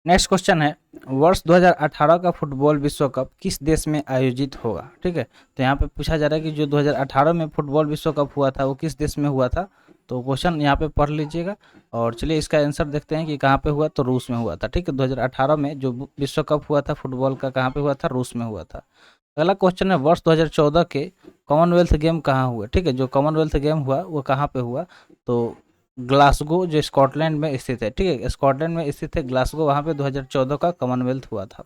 Next question है, वर्ष 2018 का फुटबॉल विश्व कप किस देश में आयोजित होगा। ठीक है, तो यहाँ पे पूछा जा रहा है कि जो 2018 में फुटबॉल विश्व कप हुआ था वो किस देश में हुआ था। तो क्वेश्चन यहाँ पे पढ़ लीजिएगा और चलिए इसका आंसर देखते हैं कि कहाँ पे हुआ। तो रूस में हुआ था। ठीक है, 2018 में जो विश्व कप हुआ था फुटबॉल का, कहाँ पे हुआ था, रूस में हुआ था। अगला क्वेश्चन है, वर्ष 2014 के कॉमनवेल्थ गेम कहाँ हुए। ठीक है, जो कॉमनवेल्थ गेम हुआ वो कहाँ पे हुआ। तो ग्लासगो जो स्कॉटलैंड में स्थित है। ठीक है, स्कॉटलैंड में स्थित है ग्लासगो, वहाँ पे 2014 का कॉमनवेल्थ हुआ था।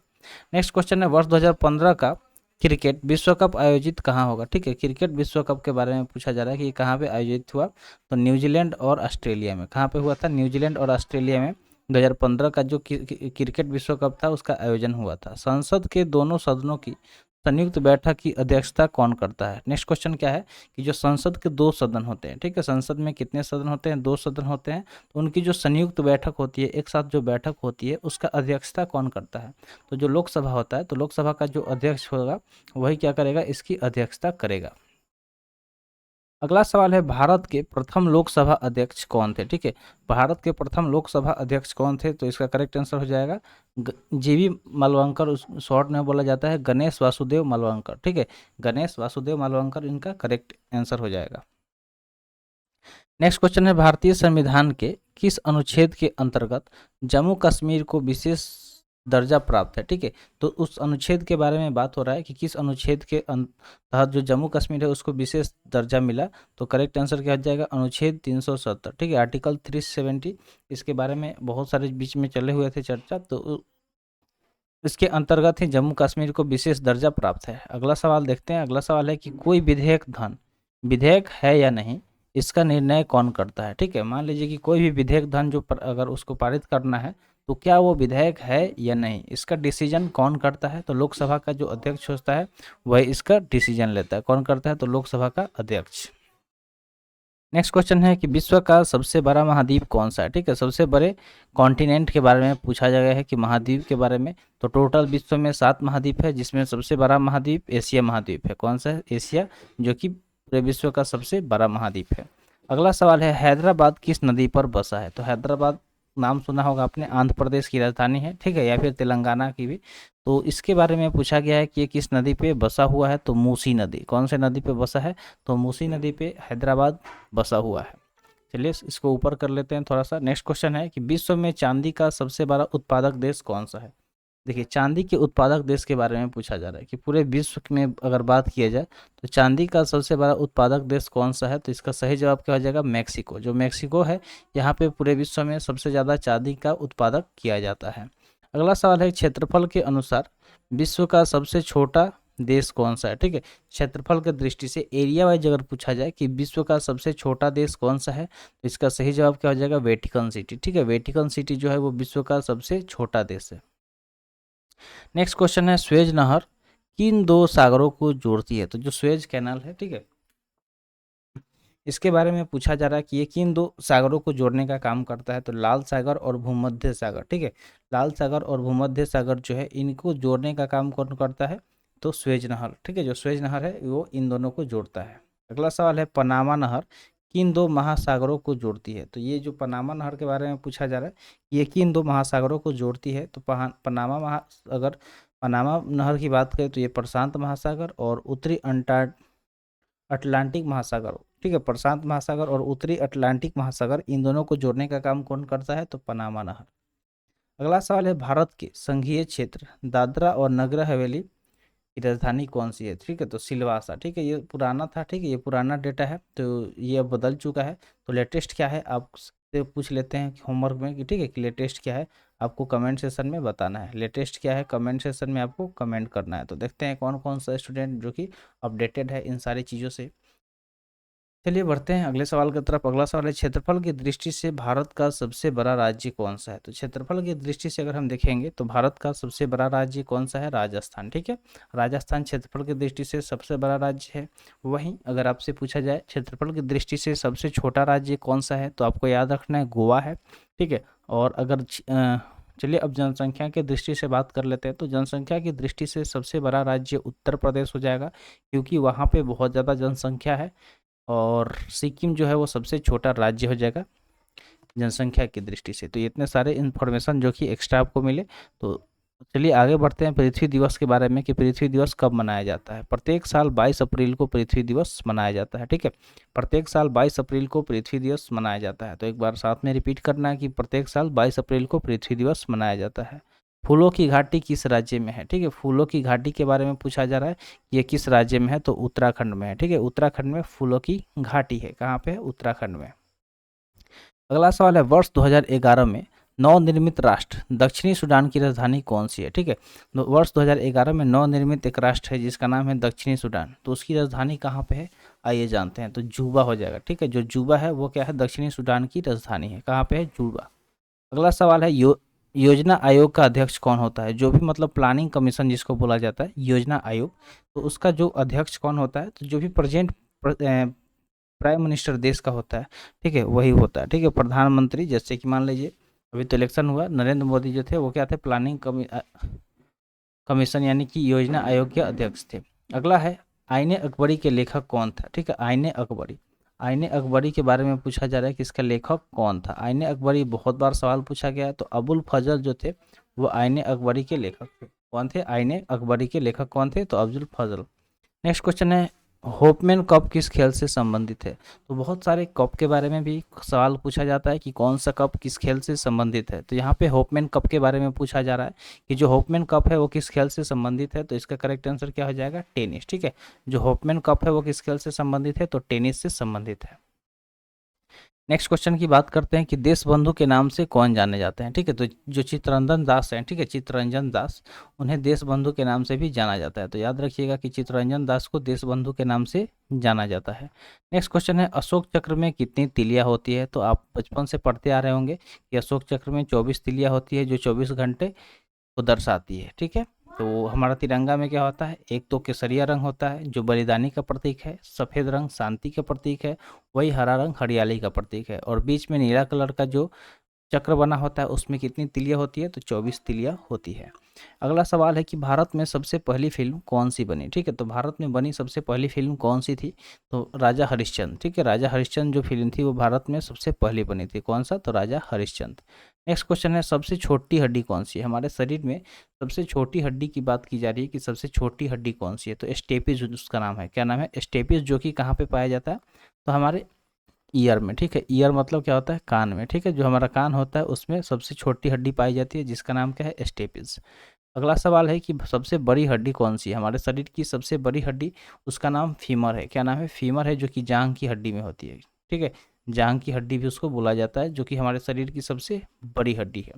नेक्स्ट क्वेश्चन है, वर्ष 2015 का क्रिकेट विश्व कप आयोजित कहाँ होगा। ठीक है, क्रिकेट विश्व कप के बारे में पूछा जा रहा है कि कहाँ पे आयोजित हुआ। तो न्यूजीलैंड और ऑस्ट्रेलिया में। कहाँ पे हुआ था, न्यूजीलैंड और ऑस्ट्रेलिया में 2015 का जो क्रिकेट विश्व कप था उसका आयोजन हुआ था। संसद के दोनों सदनों की संयुक्त बैठक की अध्यक्षता कौन करता है। नेक्स्ट क्वेश्चन क्या है कि जो संसद के दो सदन होते हैं। ठीक है, संसद में कितने सदन होते हैं, दो सदन होते हैं। तो उनकी जो संयुक्त बैठक होती है, एक साथ जो बैठक होती है, उसका अध्यक्षता कौन करता है। तो जो लोकसभा होता है, तो लोकसभा का जो अध्यक्ष होगा वही क्या करेगा, इसकी अध्यक्षता करेगा। अगला सवाल है, भारत के प्रथम लोकसभा अध्यक्ष कौन थे। ठीक है, भारत के प्रथम लोकसभा अध्यक्ष कौन थे। तो इसका करेक्ट आंसर हो जाएगा जीवी मालवंकर, उस शॉर्ट में बोला जाता है गणेश वासुदेव मालवंकर। ठीक है, गणेश वासुदेव मालवंकर इनका करेक्ट आंसर हो जाएगा। नेक्स्ट क्वेश्चन है, भारतीय संविधान के किस अनुच्छेद के अंतर्गत जम्मू कश्मीर को विशेष दर्जा प्राप्त है। ठीक है, तो उस अनुच्छेद के बारे में बात हो रहा है कि किस अनुच्छेद के तहत जो जम्मू कश्मीर है उसको विशेष दर्जा मिला। तो करेक्ट आंसर क्या हो जाएगा, अनुच्छेद 370। ठीक है, आर्टिकल 370। इसके बारे में बहुत सारे बीच में चले हुए थे चर्चा, तो इसके अंतर्गत ही जम्मू कश्मीर को विशेष दर्जा प्राप्त है। अगला सवाल देखते हैं। अगला सवाल है कि कोई विधेयक है या नहीं, इसका निर्णय कौन करता है। ठीक है, मान लीजिए कि कोई भी विधेयक धन जो अगर उसको पारित करना है तो क्या वो विधेयक है या नहीं, इसका डिसीजन कौन करता है। तो लोकसभा का जो अध्यक्ष होता है वही इसका डिसीजन लेता है। कौन करता है, तो लोकसभा का अध्यक्ष। नेक्स्ट क्वेश्चन है कि विश्व का सबसे बड़ा महाद्वीप कौन सा है। ठीक है, सबसे बड़े कॉन्टिनेंट के बारे में पूछा गया है कि महाद्वीप के बारे में। तो टोटल विश्व में 7 महाद्वीप है, जिसमें सबसे बड़ा महाद्वीप एशिया महाद्वीप है। कौन सा है, एशिया, जो कि पूरे विश्व का सबसे बड़ा महाद्वीप है। अगला सवाल है, हैदराबाद किस नदी पर बसा है। तो हैदराबाद नाम सुना होगा आपने, आंध्र प्रदेश की राजधानी है। ठीक है, या फिर तेलंगाना की भी। तो इसके बारे में पूछा गया है कि ये किस नदी पे बसा हुआ है। तो मूसी नदी। कौन से नदी पे बसा है, तो मूसी नदी पे हैदराबाद बसा हुआ है। चलिए इसको ऊपर कर लेते हैं थोड़ा सा। नेक्स्ट क्वेश्चन है कि विश्व में चांदी का सबसे बड़ा उत्पादक देश कौन सा है। देखिए, चांदी के उत्पादक देश के बारे में पूछा जा रहा है कि पूरे विश्व में अगर बात किया जाए तो चांदी का सबसे बड़ा उत्पादक देश कौन सा है। तो इसका सही जवाब क्या हो जाएगा, मैक्सिको। जो मैक्सिको है, यहाँ पे पूरे विश्व में सबसे ज़्यादा चांदी का उत्पादक किया जाता है। अगला सवाल है, क्षेत्रफल के अनुसार विश्व का सबसे छोटा देश कौन सा है। ठीक है, क्षेत्रफल की दृष्टि से एरिया वाइज अगर पूछा जाए कि विश्व का सबसे छोटा देश कौन सा है, तो इसका सही जवाब क्या हो जाएगा, वेटिकन सिटी। ठीक है, वेटिकन सिटी जो है वो विश्व का सबसे छोटा देश है। नेक्स्ट क्वेश्चन है, स्वेज नहर किन दो सागरों को जोड़ती है। तो जो स्वेज कैनाल है, ठीक है, इसके बारे में पूछा जा रहा है कि ये किन दो सागरों को जोड़ने का काम करता है। तो लाल सागर और भूमध्य सागर। ठीक है, लाल सागर और भूमध्य सागर जो है इनको जोड़ने का काम कौन करता है, तो स्वेज नहर। ठीक है, जो स्वेज नहर है वो इन दोनों को जोड़ता है। अगला सवाल है, पनामा नहर किन दो महासागरों को जोड़ती है। तो ये जो पनामा नहर के बारे में पूछा जा रहा है, ये किन दो महासागरों को जोड़ती है। तो अगर पनामा नहर की बात करें तो ये प्रशांत महासागर और उत्तरी अटलांटिक महासागर। ठीक है, प्रशांत महासागर और उत्तरी अटलांटिक महासागर, इन दोनों को जोड़ने का काम कौन करता है, तो पनामा नहर। अगला सवाल है, भारत के संघीय क्षेत्र दादरा और नगर हवेली की राजधानी कौन सी है। ठीक है, तो सिलवासा। ठीक है, ये पुराना था। ठीक है, ये पुराना डेटा है, तो ये अब बदल चुका है। तो लेटेस्ट क्या है आपसे पूछ लेते हैं होमवर्क में कि ठीक है कि लेटेस्ट क्या है, आपको कमेंट सेशन में बताना है। लेटेस्ट क्या है, कमेंट सेशन में आपको कमेंट करना है। तो देखते हैं कौन कौन सा स्टूडेंट जो कि अपडेटेड है इन सारी चीज़ों से। चलिए बढ़ते हैं अगले सवाल की तरफ। अगला सवाल है, क्षेत्रफल की दृष्टि से भारत का सबसे बड़ा राज्य कौन सा है। तो क्षेत्रफल की दृष्टि से अगर हम देखेंगे तो भारत का सबसे बड़ा राज्य कौन सा है, राजस्थान। ठीक है, राजस्थान क्षेत्रफल की दृष्टि से सबसे बड़ा राज्य है। वहीं अगर आपसे पूछा जाए क्षेत्रफल की दृष्टि से सबसे छोटा राज्य कौन सा है, तो आपको याद रखना है गोवा है। ठीक है, और अगर चलिए अब जनसंख्या की दृष्टि से बात कर लेते हैं। तो जनसंख्या की दृष्टि से सबसे बड़ा राज्य उत्तर प्रदेश हो जाएगा, क्योंकि वहाँ पे बहुत ज़्यादा जनसंख्या है। और सिक्किम जो है वो सबसे छोटा राज्य हो जाएगा। जनसंख्या की दृष्टि से। तो ये इतने सारे इन्फॉर्मेशन जो कि एक्स्ट्रा आपको मिले। तो चलिए आगे बढ़ते हैं पृथ्वी दिवस के बारे में कि पृथ्वी दिवस कब मनाया जाता है। प्रत्येक साल 22 अप्रैल को पृथ्वी दिवस मनाया जाता है, ठीक है। प्रत्येक साल 22 अप्रैल को पृथ्वी दिवस मनाया जाता है। तो एक बार साथ में रिपीट करना है कि प्रत्येक साल 22 अप्रैल को पृथ्वी दिवस मनाया जाता है। फूलों की घाटी किस राज्य में है, ठीक है। फूलों की घाटी के बारे में पूछा जा रहा है, ये किस राज्य में है, तो उत्तराखंड में है, ठीक है। उत्तराखंड में फूलों की घाटी है, कहाँ पे है, उत्तराखंड में। अगला सवाल है, वर्ष 2011 में नवनिर्मित राष्ट्र दक्षिणी सूडान की राजधानी कौन सी है, ठीक है। वर्ष 2011 में नवनिर्मित एक राष्ट्र है जिसका नाम है दक्षिणी सूडान। तो उसकी राजधानी कहाँ पे है, आइए जानते हैं। तो जूबा हो जाएगा, ठीक है। जो जूबा है वो क्या है, दक्षिणी सूडान की राजधानी है, कहाँ पे है, जूबा। अगला सवाल है, योजना आयोग का अध्यक्ष कौन होता है। जो भी मतलब प्लानिंग कमीशन जिसको बोला जाता है, योजना आयोग, तो उसका जो अध्यक्ष कौन होता है, तो जो भी प्रेजेंट प्राइम मिनिस्टर देश का होता है, ठीक है, वही होता है, ठीक है। प्रधानमंत्री, जैसे कि मान लीजिए अभी तो इलेक्शन हुआ, नरेंद्र मोदी जो थे वो क्या थे, प्लानिंग कमीशन यानी कि योजना आयोग के अध्यक्ष थे। अगला है, आईने अकबरी के लेखक कौन था, ठीक है। आईने अकबरी, आईने अकबरी के बारे में पूछा जा रहा है कि इसका लेखक कौन था। आईने अकबरी बहुत बार सवाल पूछा गया है। तो अबुल फजल जो थे वो आईने अकबरी के लेखक थे। कौन थे, आईने अकबरी के लेखक कौन थे, तो अब्दुल फजल। नेक्स्ट क्वेश्चन है, होपमैन कप किस खेल से संबंधित है। तो बहुत सारे कप के बारे में भी सवाल पूछा जाता है कि कौन सा कप किस खेल से संबंधित है। तो यहाँ पे होपमैन कप के बारे में पूछा जा रहा है कि जो होपमैन कप है वो किस खेल से संबंधित है। तो इसका करेक्ट आंसर क्या हो जाएगा, टेनिस, ठीक है। जो होपमैन कप है वो किस खेल से संबंधित है, तो टेनिस से संबंधित है। नेक्स्ट क्वेश्चन की बात करते हैं कि देश बंधु के नाम से कौन जाने जाते हैं, ठीक है। तो जो चित्तरंजन दास हैं, ठीक है, चित्तरंजन दास, उन्हें देश बंधु के नाम से भी जाना जाता है। तो याद रखिएगा कि चित्तरंजन दास को देश बंधु के नाम से जाना जाता है। नेक्स्ट क्वेश्चन है, अशोक चक्र में कितनी तिलियां होती है। तो आप बचपन से पढ़ते आ रहे होंगे कि अशोक चक्र में 24 तिलियां होती है, जो 24 घंटे को दर्शाती है, ठीक है। तो हमारा तिरंगा में क्या होता है, एक तो केसरिया रंग होता है जो बलिदानी का प्रतीक है, सफ़ेद रंग शांति का प्रतीक है, वही हरा रंग हरियाली का प्रतीक है, और बीच में नीला कलर का जो चक्र बना होता है उसमें कितनी तिलियां होती है, तो 24 तिलियां होती है। अगला सवाल है कि भारत में सबसे पहली फिल्म कौन सी बनी, ठीक है। तो भारत में बनी सबसे पहली फिल्म कौन सी थी, तो राजा हरिश्चंद्र, ठीक है। राजा हरिश्चंद्र जो फिल्म थी वो भारत में सबसे पहली बनी थी, कौन सा, तो राजा हरिश्चंद्र। नेक्स्ट क्वेश्चन है, सबसे छोटी हड्डी कौन सी है। हमारे शरीर में सबसे छोटी हड्डी की बात की जा रही है कि सबसे छोटी हड्डी कौन सी है, तो स्टेपिज उसका नाम है, क्या नाम है, स्टेपिज, जो कि कहाँ पे पाया जाता है, तो हमारे ईयर में, ठीक है। ईयर मतलब क्या होता है, कान में, ठीक है। जो हमारा कान होता है उसमें सबसे छोटी हड्डी पाई जाती है जिसका नाम क्या है, स्टेपिस। अगला सवाल है कि सबसे बड़ी हड्डी कौन सी है। हमारे शरीर की सबसे बड़ी हड्डी, उसका नाम फीमर है, क्या नाम है, फीमर है, जो कि जांघ की हड्डी में होती है, ठीक है। जांघ की हड्डी भी उसको बोला जाता है, जो कि हमारे शरीर की सबसे बड़ी हड्डी है।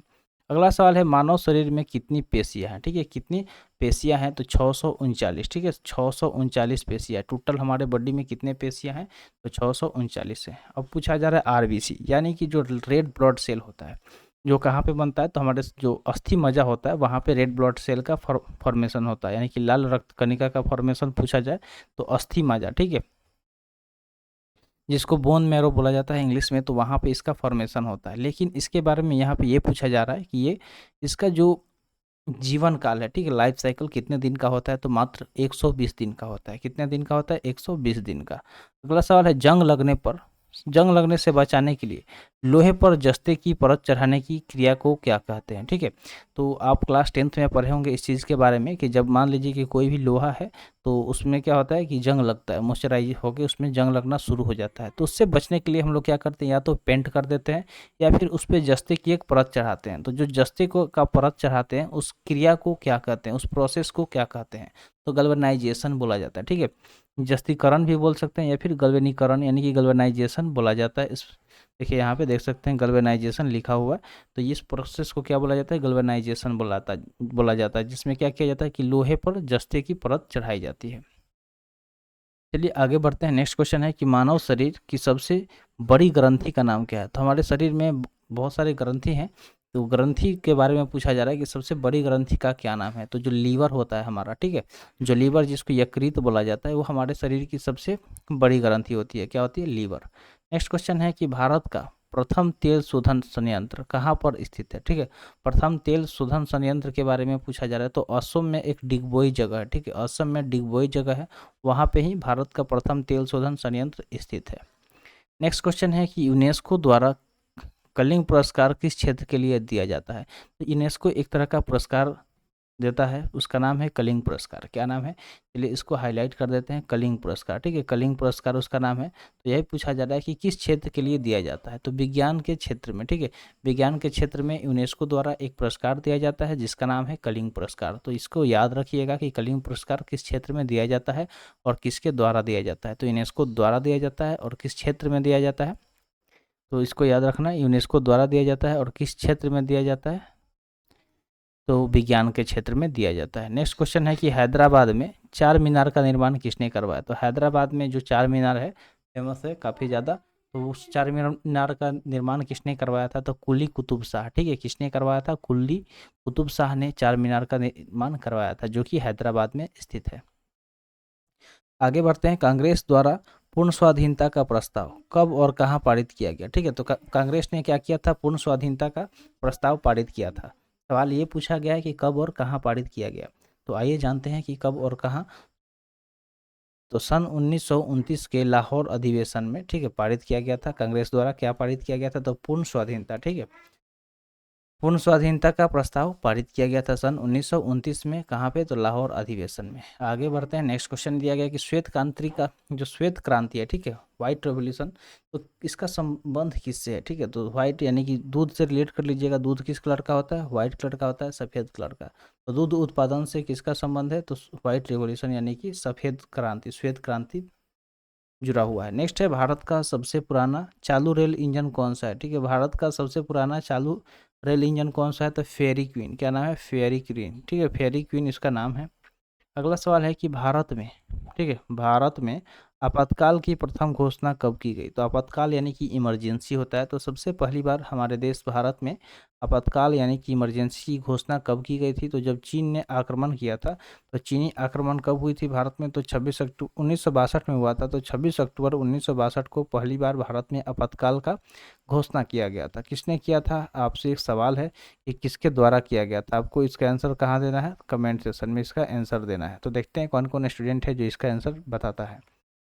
अगला सवाल है, मानव शरीर में कितनी पेशियां हैं, ठीक है। कितनी पेशियां हैं, तो 639, ठीक है। 639 पेशियां टोटल हमारे बॉडी में कितने पेशियां हैं, तो 639 है। अब पूछा जा रहा है आरबीसी, यानी कि जो रेड ब्लड सेल होता है, जो कहाँ पे बनता है, तो हमारे जो अस्थि मज्जा होता है वहाँ पे रेड ब्लड सेल का फॉर्मेशन होता है, यानी कि लाल रक्त कणिका का फॉर्मेशन पूछा जाए तो अस्थि मज्जा, ठीक है, जिसको बोन मैरो बोला जाता है इंग्लिश में, तो वहाँ पे इसका फॉर्मेशन होता है। लेकिन इसके बारे में यहाँ पे ये पूछा जा रहा है कि ये इसका जो जीवन काल है, ठीक है, लाइफ साइकिल कितने दिन का होता है, तो मात्र 120 दिन का होता है। कितने दिन का होता है, 120 दिन का। अगला सवाल है, जंग लगने से बचाने के लिए लोहे पर जस्ते की परत चढ़ाने की क्रिया को क्या कहते हैं, ठीक है। तो आप क्लास 10th में पढ़े होंगे इस चीज़ के बारे में कि जब मान लीजिए कि कोई भी लोहा है तो उसमें क्या होता है कि जंग लगता है, मॉइस्चराइज होकर उसमें जंग लगना शुरू हो जाता है। तो उससे बचने के लिए हम लोग क्या करते हैं, या तो पेंट कर देते हैं या फिर उस पर जस्ते की एक परत चढ़ाते हैं। तो जो जस्ते को का परत चढ़ाते हैं उस क्रिया को क्या कहते हैं, उस प्रोसेस को क्या कहते हैं, तो गल्वेनाइजेशन बोला जाता है, ठीक है। जस्तीकरण भी बोल सकते हैं या फिर गल्वेनीकरण यानी कि गल्वेनाइजेशन बोला जाता है। इस देखिए यहाँ पे देख सकते हैं गल्वेनाइजेशन लिखा हुआ है। तो इस प्रोसेस को क्या बोला जाता है, गल्वेनाइजेशन बोला जाता है, जिसमें क्या किया जाता है कि लोहे पर जस्ते की परत चढ़ाई जाती है। चलिए आगे बढ़ते हैं। नेक्स्ट क्वेश्चन है कि मानव शरीर की सबसे बड़ी ग्रंथि का नाम क्या है। तो हमारे शरीर में बहुत सारे ग्रंथि हैं, तो ग्रंथि के बारे में पूछा जा रहा है कि सबसे बड़ी ग्रंथि का क्या नाम है। तो जो लीवर होता है हमारा, ठीक है, जो लीवर जिसको यकृत बोला जाता है, वो हमारे शरीर की सबसे बड़ी ग्रंथि होती है, क्या होती है, लीवर। नेक्स्ट क्वेश्चन है कि भारत का प्रथम तेल शोधन संयंत्र कहाँ पर स्थित है, ठीक है। प्रथम तेल शोधन संयंत्र के बारे में पूछा जा रहा है, तो असम में एक डिगबोई जगह है, ठीक है, असम में डिगबोई जगह है, वहाँ पे ही भारत का प्रथम तेल शोधन संयंत्र स्थित है। नेक्स्ट क्वेश्चन है कि यूनेस्को द्वारा कलिंग पुरस्कार किस क्षेत्र के लिए दिया जाता है? तो यूनेस्को एक तरह का पुरस्कार देता है, उसका नाम है कलिंग पुरस्कार। क्या नाम है? चलिए इसको हाईलाइट कर देते हैं, कलिंग पुरस्कार। ठीक है, कलिंग पुरस्कार उसका नाम है। तो यही पूछा जा रहा है कि किस क्षेत्र के लिए दिया जाता है? तो विज्ञान के क्षेत्र में। ठीक है, विज्ञान के क्षेत्र में यूनेस्को द्वारा एक पुरस्कार दिया जाता है जिसका नाम है कलिंग पुरस्कार। तो इसको याद रखिएगा कि कलिंग पुरस्कार किस क्षेत्र में दिया जाता है और किसके द्वारा दिया जाता है। तो यूनेस्को द्वारा दिया जाता है और किस क्षेत्र में दिया जाता है? तो इसको याद रखना, यूनेस्को द्वारा दिया जाता है और किस क्षेत्र में दिया जाता है? तो विज्ञान के क्षेत्र में दिया जाता है। नेक्स्ट क्वेश्चन है कि हैदराबाद में चार मीनार का निर्माण किसने करवाया? तो हैदराबाद में जो चार मीनार है फेमस है काफ़ी ज़्यादा, तो उस चार मीनार का निर्माण किसने करवाया था? तो कुली कुतुब शाह। ठीक है, किसने करवाया था? कुली कुतुब शाह ने चार मीनार का निर्माण करवाया था, जो कि हैदराबाद में स्थित है। आगे बढ़ते हैं, कांग्रेस द्वारा पूर्ण स्वाधीनता का प्रस्ताव कब और कहाँ पारित किया गया? ठीक है, तो कांग्रेस ने क्या किया था? पूर्ण स्वाधीनता का प्रस्ताव पारित किया था। सवाल ये पूछा गया है कि कब और कहाँ पारित किया गया। तो आइए जानते हैं कि कब और कहाँ। तो सन 1929 के लाहौर अधिवेशन में, ठीक है, पारित किया गया था कांग्रेस द्वारा। क्या पारित किया गया था? तो पूर्ण स्वाधीनता। ठीक है, पूर्ण स्वाधीनता का प्रस्ताव पारित किया गया था सन 1929 में। कहाँ पे? तो लाहौर अधिवेशन में। आगे बढ़ते हैं, नेक्स्ट क्वेश्चन दिया गया कि श्वेत क्रांति का जो श्वेत क्रांति है, ठीक है, व्हाइट रेवोल्यूशन, तो इसका संबंध किससे है? ठीक है, तो व्हाइट यानी कि दूध से रिलेट कर लीजिएगा। दूध किस कलर का होता है? व्हाइट कलर का होता है, सफ़ेद कलर का। तो दूध उत्पादन से किसका संबंध है? तो व्हाइट रेवोल्यूशन यानी कि सफ़ेद क्रांति, श्वेत क्रांति जुड़ा हुआ है। नेक्स्ट है, भारत का सबसे पुराना चालू रेल इंजन कौन सा है? ठीक है, भारत का सबसे पुराना चालू रेल इंजन कौन सा है? तो फेरी क्वीन। क्या नाम है? फेरी क्वीन। ठीक है, फेरी क्वीन इसका नाम है। अगला सवाल है कि भारत में, ठीक है, भारत में आपातकाल की प्रथम घोषणा कब की गई? तो आपातकाल यानी कि इमरजेंसी होता है। तो सबसे पहली बार हमारे देश भारत में आपातकाल यानी कि इमरजेंसी की घोषणा कब की गई थी? तो जब चीन ने आक्रमण किया था। तो चीनी आक्रमण कब हुई थी भारत में? तो 26 अक्टूबर 1962 में हुआ था। तो 26 अक्टूबर 1962 को पहली बार भारत में आपातकाल का घोषणा किया गया था। किसने किया था? आपसे एक सवाल है कि किसके द्वारा किया गया था। आपको इसका आंसर कहाँ देना है? कमेंट सेक्शन में इसका आंसर देना है। तो देखते हैं कौन कौन स्टूडेंट है जो इसका आंसर बताता है।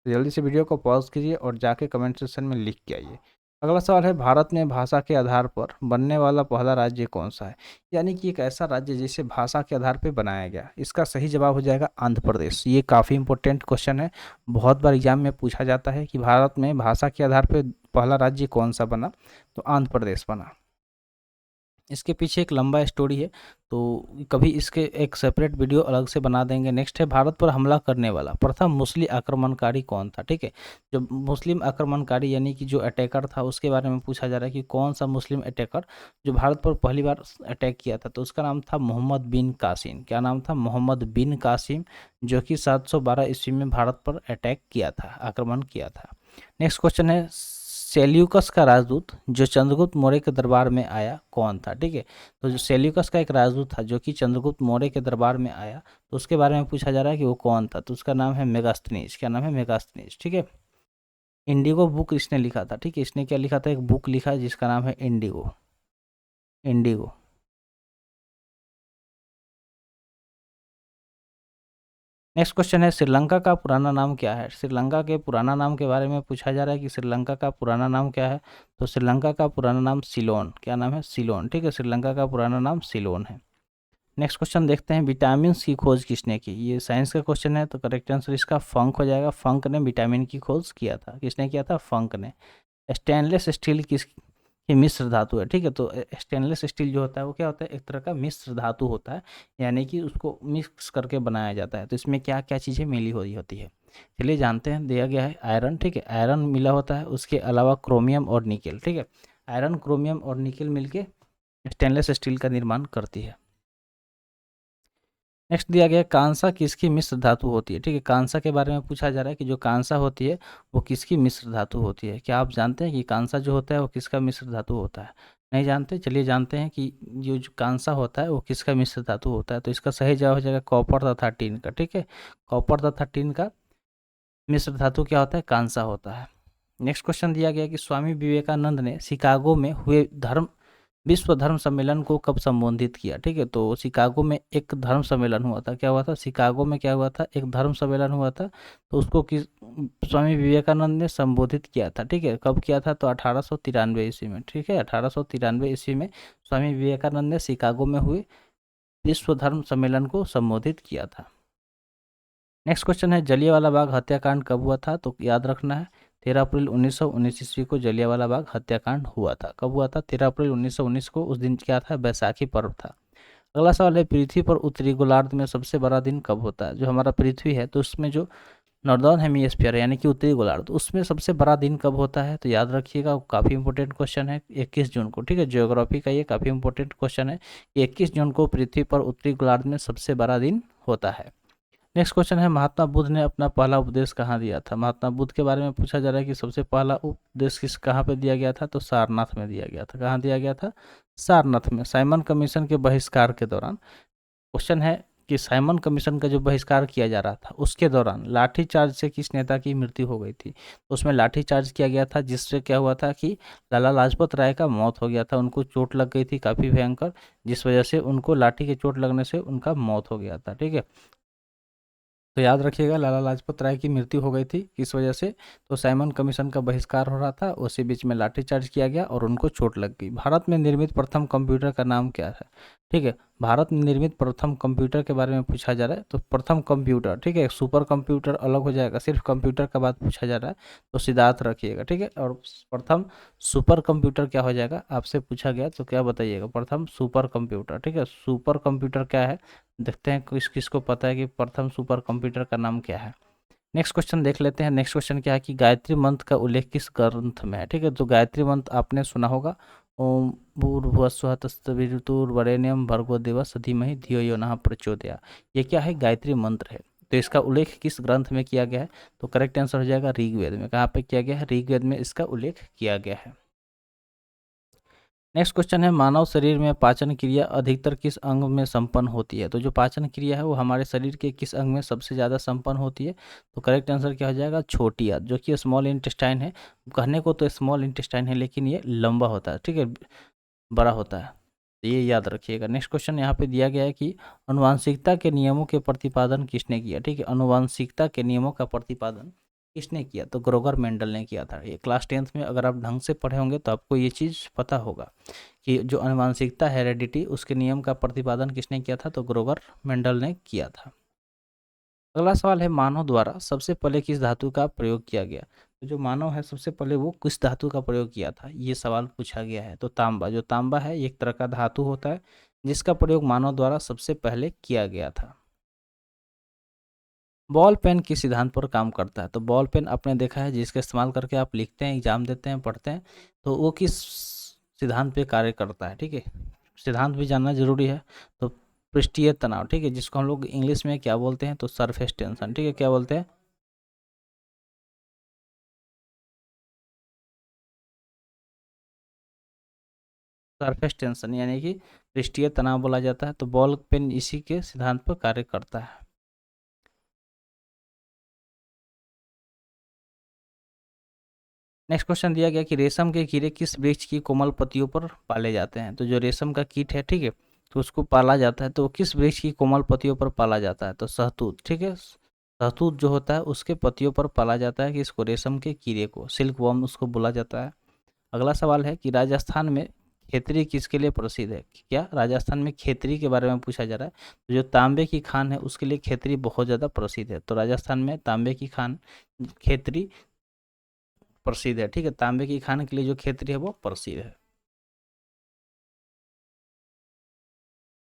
तो जल्दी से वीडियो को पॉज कीजिए और जाके कमेंट सेक्शन में लिख के आइए। अगला सवाल है, भारत में भाषा के आधार पर बनने वाला पहला राज्य कौन सा है? यानी कि एक ऐसा राज्य जिसे भाषा के आधार पर बनाया गया। इसका सही जवाब हो जाएगा आंध्र प्रदेश। ये काफ़ी इंपॉर्टेंट क्वेश्चन है, बहुत बार एग्जाम में पूछा जाता है कि भारत में भाषा के आधार पर पहला राज्य कौन सा बना? तो आंध्र प्रदेश बना। इसके पीछे एक लंबा स्टोरी है, तो कभी इसके एक सेपरेट वीडियो अलग से बना देंगे। नेक्स्ट है, भारत पर हमला करने वाला प्रथम मुस्लिम आक्रमणकारी कौन था? ठीक है, जो मुस्लिम आक्रमणकारी यानी कि जो अटैकर था उसके बारे में पूछा जा रहा है कि कौन सा मुस्लिम अटैकर जो भारत पर पहली बार अटैक किया था। तो उसका नाम था मोहम्मद बिन कासिम। क्या नाम था? मोहम्मद बिन कासिम, जो कि 712 ईस्वी में भारत पर अटैक किया था, आक्रमण किया था। नेक्स्ट क्वेश्चन है, सेल्यूकस का राजदूत जो चंद्रगुप्त मौर्य के दरबार में आया कौन था? ठीक है, तो जो सेल्यूकस का एक राजदूत था जो कि चंद्रगुप्त मौर्य के दरबार में आया, तो उसके बारे में पूछा जा रहा है कि वो कौन था। तो उसका नाम है मेगास्थनीज। क्या नाम है? मेगास्थनीज। ठीक है, इंडिगो बुक इसने लिखा था। ठीक है, इसने क्या लिखा था? एक बुक लिखा जिसका नाम है इंडिगो। इंडिगो। नेक्स्ट क्वेश्चन है, श्रीलंका का पुराना नाम क्या है? श्रीलंका के पुराना नाम के बारे में पूछा जा रहा है कि श्रीलंका का पुराना नाम क्या है। तो श्रीलंका का पुराना नाम सिलोन। क्या नाम है? सिलोन। ठीक है, श्रीलंका का पुराना नाम सिलोन है। नेक्स्ट क्वेश्चन देखते हैं, विटामिन की खोज किसने की? ये साइंस का क्वेश्चन है, तो करेक्ट आंसर इसका फंक हो जाएगा। फंक ने विटामिन की खोज किया था। किसने किया था? फंक ने। स्टेनलेस स्टील किस की मिश्र धातु है? ठीक है, तो स्टेनलेस स्टील जो होता है वो क्या होता है? एक तरह का मिश्र धातु होता है, यानी कि उसको मिक्स करके बनाया जाता है। तो इसमें क्या क्या चीज़ें मिली हुई होती है, चलिए जानते हैं। दिया गया है आयरन। ठीक है, आयरन मिला होता है, उसके अलावा क्रोमियम और निकेल। ठीक है, आयरन, क्रोमियम और निकेल मिलके स्टेनलेस स्टील का निर्माण करती है। नेक्स्ट दिया गया, कांसा किसकी मिश्र धातु होती है? ठीक है, कांसा के बारे में पूछा जा रहा है कि जो कांसा होती है वो किसकी मिश्र धातु होती है। क्या आप जानते हैं कि कांसा जो होता है वो किसका मिश्र धातु होता है? नहीं जानते? चलिए जानते हैं कि जो कांसा होता है वो किसका मिश्र धातु होता है। तो इसका सही जवाब हो जाएगा कॉपर तथा टिन का। ठीक है, कॉपर तथा टिन का मिश्र धातु क्या होता है? कांसा होता है। नेक्स्ट क्वेश्चन दिया गया कि स्वामी विवेकानंद ने शिकागो में हुए धर्म विश्व धर्म सम्मेलन को कब संबोधित किया? ठीक है, तो शिकागो में एक धर्म सम्मेलन हुआ था। क्या हुआ था? शिकागो में क्या हुआ था? एक धर्म सम्मेलन हुआ था। तो उसको किस स्वामी विवेकानंद ने संबोधित किया था? ठीक है, कब किया था? तो 1893 ईस्वी में। ठीक है, 1893 ईस्वी में स्वामी विवेकानंद ने शिकागो में हुए विश्व धर्म सम्मेलन को संबोधित किया था। नेक्स्ट क्वेश्चन है, जलियांवाला बाग हत्याकांड कब हुआ था? तो याद रखना है 13 अप्रैल 1919 ईस्वी को जलियांवाला बाग हत्याकांड हुआ था। कब हुआ था? 13 अप्रैल 1919 को। उस दिन क्या था? बैसाखी पर्व था। अगला सवाल है, पृथ्वी पर उत्तरी गोलार्ध में सबसे बड़ा दिन कब होता है? जो हमारा पृथ्वी है तो उसमें जो नॉर्दर्न हेमिस्फीयर यानी कि उत्तरी गोलार्ध, उसमें सबसे बड़ा दिन कब होता है? तो याद रखिएगा, काफ़ी इंपॉर्टेंट क्वेश्चन है, 21 जून को। ठीक है, ज्योग्राफी का ये काफ़ी इंपॉर्टेंट क्वेश्चन है कि 21 जून को पृथ्वी पर उत्तरी गोलार्ध में सबसे बड़ा दिन होता है। नेक्स्ट क्वेश्चन है, महात्मा बुद्ध ने अपना पहला उपदेश कहाँ दिया था? महात्मा बुद्ध के बारे में पूछा जा रहा है कि सबसे पहला उपदेश कहाँ पे दिया गया था? तो सारनाथ में दिया गया था। कहाँ दिया गया था? सारनाथ में, साइमन कमीशन के बहिष्कार के दौरान। क्वेश्चन है कि साइमन कमीशन का जो बहिष्कार किया जा रहा था उसके दौरान लाठीचार्ज से किस नेता की मृत्यु हो गई थी? तो उसमें लाठीचार्ज किया गया था, जिससे क्या हुआ था कि लाला लाजपत राय का मौत हो गया था। उनको चोट लग गई थी काफ़ी भयंकर, जिस वजह से उनको लाठी की चोट लगने से उनका मौत हो गया था। ठीक है, तो याद रखिएगा, लाला लाजपत राय की मृत्यु हो गई थी किस वजह से? तो साइमन कमीशन का बहिष्कार हो रहा था, उसी बीच में लाठीचार्ज किया गया और उनको चोट लग गई। भारत में निर्मित प्रथम कंप्यूटर का नाम क्या है? ठीक है, भारत में निर्मित प्रथम कंप्यूटर के बारे में पूछा जा रहा है। तो प्रथम कंप्यूटर, ठीक है, सुपर कंप्यूटर अलग हो जाएगा, सिर्फ कंप्यूटर का बात पूछा जा रहा है तो सिद्धार्थ रखिएगा। ठीक है, और प्रथम सुपर कंप्यूटर क्या हो जाएगा? आपसे पूछा गया तो क्या बताइएगा? प्रथम सुपर कंप्यूटर। ठीक है, सुपर कंप्यूटर क्या है? देखते हैं किस किसको पता है कि प्रथम सुपर कंप्यूटर का नाम क्या है। नेक्स्ट क्वेश्चन देख लेते हैं। नेक्स्ट क्वेश्चन क्या है कि गायत्री मंत्र का उल्लेख किस ग्रंथ में है? ठीक है, तो गायत्री मंत्र आपने सुना होगा, ओम भूर्भुवस्सुः तत्सवितुर्वरेण्यं भर्गो देवस्य धीमहि धियो यो नः प्रचोदयात्। ये क्या है? गायत्री मंत्र है। तो इसका उल्लेख किस ग्रंथ में किया गया है? तो करेक्ट आंसर हो जाएगा ऋग्वेद में। कहाँ पे किया गया है? ऋग्वेद में इसका उल्लेख किया गया है। नेक्स्ट क्वेश्चन है, मानव शरीर में पाचन क्रिया अधिकतर किस अंग में संपन्न होती है? तो जो पाचन क्रिया है वो हमारे शरीर के किस अंग में सबसे ज़्यादा संपन्न होती है? तो करेक्ट आंसर क्या हो जाएगा? छोटी आंत, जो कि स्मॉल इंटेस्टाइन है। कहने को तो स्मॉल इंटेस्टाइन है लेकिन ये लंबा होता है। ठीक है, बड़ा होता है, तो ये याद रखिएगा। नेक्स्ट क्वेश्चन यहाँ पे दिया गया है कि अनुवांशिकता के नियमों के प्रतिपादन किसने किया? ठीक है, अनुवांशिकता के नियमों का प्रतिपादन किसने किया? तो ग्रोगर मेंडल ने किया था। ये क्लास 10th में अगर आप ढंग से पढ़े होंगे तो आपको ये चीज़ पता होगा कि जो अनुवांशिकता हेरेडिटी, उसके नियम का प्रतिपादन किसने किया था? तो ग्रोगर मेंडल ने किया था। अगला सवाल है, मानव द्वारा सबसे पहले किस धातु का प्रयोग किया गया? तो जो मानव है सबसे पहले वो किस धातु का प्रयोग किया था, ये सवाल पूछा गया है। तो तांबा, जो तांबा है एक तरह का धातु होता है जिसका प्रयोग मानव द्वारा सबसे पहले किया गया था। बॉल पेन किस सिद्धांत पर काम करता है? तो बॉल पेन आपने देखा है जिसका इस्तेमाल करके आप लिखते हैं, एग्जाम देते हैं, पढ़ते हैं, तो वो किस सिद्धांत पे कार्य करता है? ठीक है, सिद्धांत भी जानना जरूरी है। तो पृष्ठीय तनाव, ठीक है, जिसको हम लोग इंग्लिश में क्या बोलते हैं? तो सरफेस टेंशन। ठीक है, क्या बोलते हैं? सरफेस टेंशन यानी कि पृष्ठीय तनाव बोला जाता है। तो बॉल पेन इसी के सिद्धांत पर कार्य करता है। नेक्स्ट क्वेश्चन दिया गया कि रेशम के कीड़े किस वृक्ष की कोमल पत्तियों पर पाले जाते हैं? तो जो रेशम का कीट है, ठीक है, तो उसको पाला जाता है, तो किस वृक्ष की कोमल पत्तियों पर पाला जाता है? तो शहतूत। ठीक है, शहतूत जो होता है उसके पत्तियों पर पाला जाता है कि इसको रेशम के कीड़े को, सिल्क वर्म उसको बोला जाता है। अगला सवाल है कि राजस्थान में खेतरी किसके लिए प्रसिद्ध है? क्या राजस्थान में खेतरी के बारे में पूछा जा रहा है? तो जो तांबे की खान है उसके लिए खेतरी बहुत ज़्यादा प्रसिद्ध है। तो राजस्थान में तांबे की खान खेतरी प्रसिद्ध है। ठीक है, तांबे की खान के लिए जो खेतरी है वो प्रसिद्ध है।